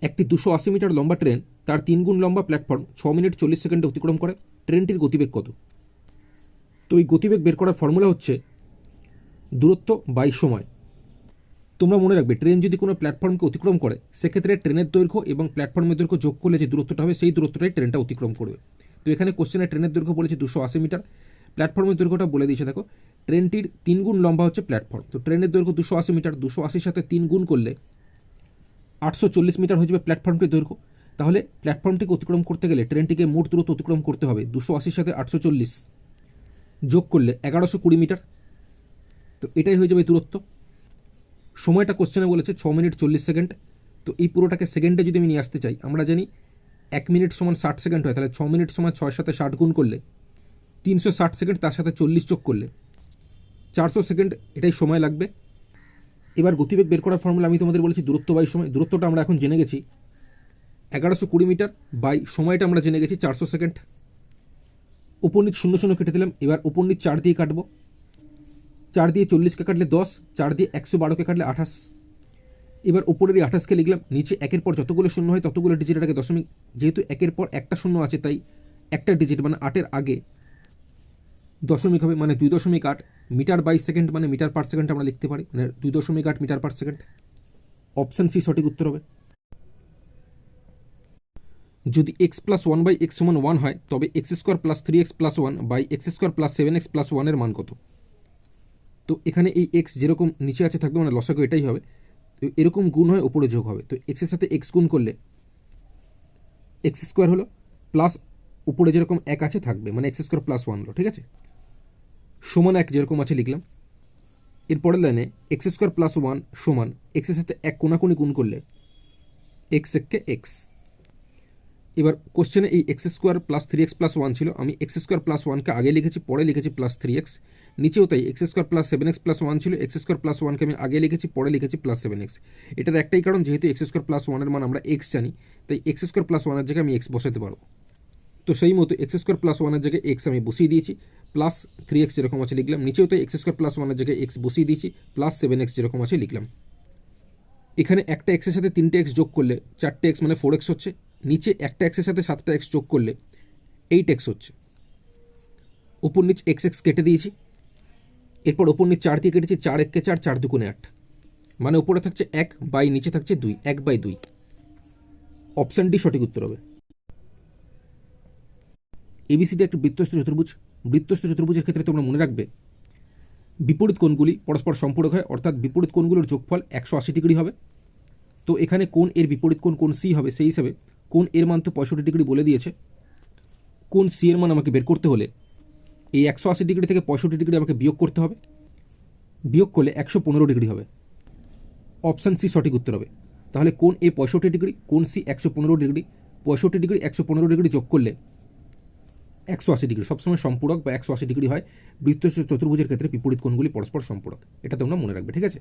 একটি 280 মিটার লম্বা ট্রেন তার 3 গুণ লম্বা প্ল্যাটফর্ম 6 মিনিট 40 সেকেন্ডে অতিক্রম করে। ট্রেনটির গতিবেগ কত? তো এই গতিবেগ বের করার ফর্মুলা হচ্ছে দূরত্ব বাই সময়। তোমরা মনে রাখবে, ট্রেন যদি কোনো প্ল্যাটফর্মকে অতিক্রম করে সেক্ষেত্রে ট্রেনের দৈর্ঘ্য এবং প্ল্যাটফর্মের দৈর্ঘ্য যোগ করলে যে দূরত্বটা হবে সেই দূরত্বটাই ট্রেনটা অতিক্রম করবে। তো এখানে কোশ্চেনে ট্রেনের দৈর্ঘ্য বলেছে 280 মিটার, প্ল্যাটফর্মের দৈর্ঘ্যটা বলে দিয়েছে। দেখো, ট্রেনটির 3 গুণ লম্বা হচ্ছে প্ল্যাটফর্ম, তো ট্রেনের দৈর্ঘ্য 280 মিটার, 280 সাথে 3 গুণ করলে 840 মিটার হয়ে যাবে প্ল্যাটফর্মটির দৈর্ঘ্য। তাহলে প্ল্যাটফর্মটিকে অতিক্রম করতে গেলে ট্রেনটিকে মোট দূরত্ব অতিক্রম করতে হবে 280 সাথে 840 যোগ করলে 1120 মিটার। তো এটাই হয়ে যাবে দূরত্ব। সময়টা কোশ্চেনে বলেছে 6 মিনিট 40 সেকেন্ড। তো এই পুরোটাকে সেকেন্ডে যদি আমি নিয়ে আসতে চাই, আমরা জানি 1 মিনিট সমান 60 সেকেন্ড হয়, তাহলে 6 মিনিট সমান 6 সাথে 60 গুণ করলে 360 সেকেন্ড, তার সাথে 40 যোগ করলে 400 সেকেন্ড, এটাই সময় লাগবে। এবার গতিবেগ বের করার ফর্মুলা আমি তোমাদের বলেছি দূরত্ব বাই সময়। দূরত্বটা আমরা এখন জেনে গেছি 1120 মিটার, বাই সময়টা আমরা জেনে গেছি 400 সেকেন্ড। উপরনিচ 0 0 কেটে দিলাম। এবার উপরনিচ 4 দিয়ে কাটবো। 4 দিয়ে 40কে কাটলে 10, 4 দিয়ে 112কে কাটলে 28। এবার উপরের 28কে লিখলাম, নিচে একের পর যতগুলো শূন্য হয় ততগুলো ডিজিট এটাকে দশমিক, যেহেতু একের পর একটা শূন্য আছে তাই একটা ডিজিট মানে 8-এর আগে দশমিক হবে, মানে 2.8 মিটার বাই সেকেন্ড মানে মিটার পার সেকেন্ড আমরা লিখতে পারি, মানে 2.8 metre per second. Option C সঠিক উত্তর হবে। যদি x প্লাস 1 বাই এক্স সমান 1 হয় তবে x square plus 3x plus 1 by x square plus 7x plus 1 এর মান কত? তো এখানে এই এক্স যেরকম নিচে আছে থাকবে, মানে লসাগু এটাই হবে। তো এরকম গুণ হয় ওপরে যোগ হবে, তো এক্সের সাথে এক্স গুণ করলে এক্স স্কোয়ার হলো, প্লাস উপরে যেরকম 1 আছে থাকবে, মানে এক্স স্কোয়ার প্লাস 1 হলো। ঠিক আছে, সমান 1 যেরকম আছে লিখলাম। এরপরের লাইনে এক্স স্কোয়ার প্লাস 1 সমান এক্সের সাথে 1 কোনাকুনি গুণ করলে এক্স এককে এক্স। এবার কোশ্চেনে এই x square plus 3x plus 1 ছিল, আমি এক্স স্কোয়ার প্লাস 1কে আগে লিখেছি, পরে লিখেছি প্লাস 3x। নিচেও তাই x square plus 7x plus 1 ছিল, এক্স স্কোয়ার প্লাস 1কে আমি আগে লিখেছি, পরে লিখেছি প্লাস 7x। এটার একটাই কারণ, যেহেতু এক্স স্কোয়ার প্লাস 1 এর মান আমরা এক্স জানি, তাই এক্স স্কোয়ার প্লাস 1 এর জায়গায় আমি এক্স বসাতে পারবো। তো সেই মতো এক্স স্কোয়ার প্লাস 1 এর জায়গায় এক্স আমি বসিয়ে দিয়েছি, প্লাস 3x যেরকম আছে লিখলাম। নিচেও তাই এক্স স্কোয়ার প্লাস 1 এর জায়গায় এক্স বসিয়ে দিয়েছি, প্লাস 7x যেরকম আছে লিখলাম। এখানে একটা এক্সের সাথে 3টে এক্স যোগ করলে 4টে এক্স মানে 4x হচ্ছে। নিচে একটা এক্সের সাথে 7টা এক্স যোগ করলে 8x হচ্ছে। উপর নিচ এক্স এক্স কেটে দিয়েছি। এরপর ওপর নিচ 4 দিয়ে কেটেছি, 4 1 4, 4 2 8, মানে উপরে থাকছে 1 বাই নিচে থাকছে 2, 1/2। অপশন ডি সঠিক উত্তর হবে। এবিসিডি একটি বৃত্তস্থ চতুর্ভুজ। বৃত্তস্থ চতুর্ভুজের ক্ষেত্রে তোমরা মনে রাখবে বিপরীত কোণগুলি পরস্পর সম্পূরক হয়, অর্থাৎ বিপরীত কোণগুলোর যোগফল 180 ডিগ্রি হবে। তো এখানে কোণ এর বিপরীত কোণ কোণ সি হবে, সেই হিসাবে কোণ এর মান তো 65 ডিগ্রি বলে দিয়েছে। কোণ সি এর মান আমাকে বের করতে হলে এই 180 ডিগ্রি থেকে 65 ডিগ্রি আমাকে বিয়োগ করতে হবে। বিয়োগ করলে 115 ডিগ্রি হবে। অপশান সি সঠিক উত্তর হবে। তাহলে কোণ এ 65 ডিগ্রি, কোণ সি 115 ডিগ্রি। 65 ডিগ্রি 115 ডিগ্রি যোগ করলে 180 ডিগ্রি, সবসময় সম্পূরক বা 180 ডিগ্রি হয়। বৃত্তস্থ চতুর্ভুজের ক্ষেত্রে বিপরীত কোণগুলি পরস্পর সম্পূরক, এটা তোমরা মনে রাখবে। ঠিক আছে।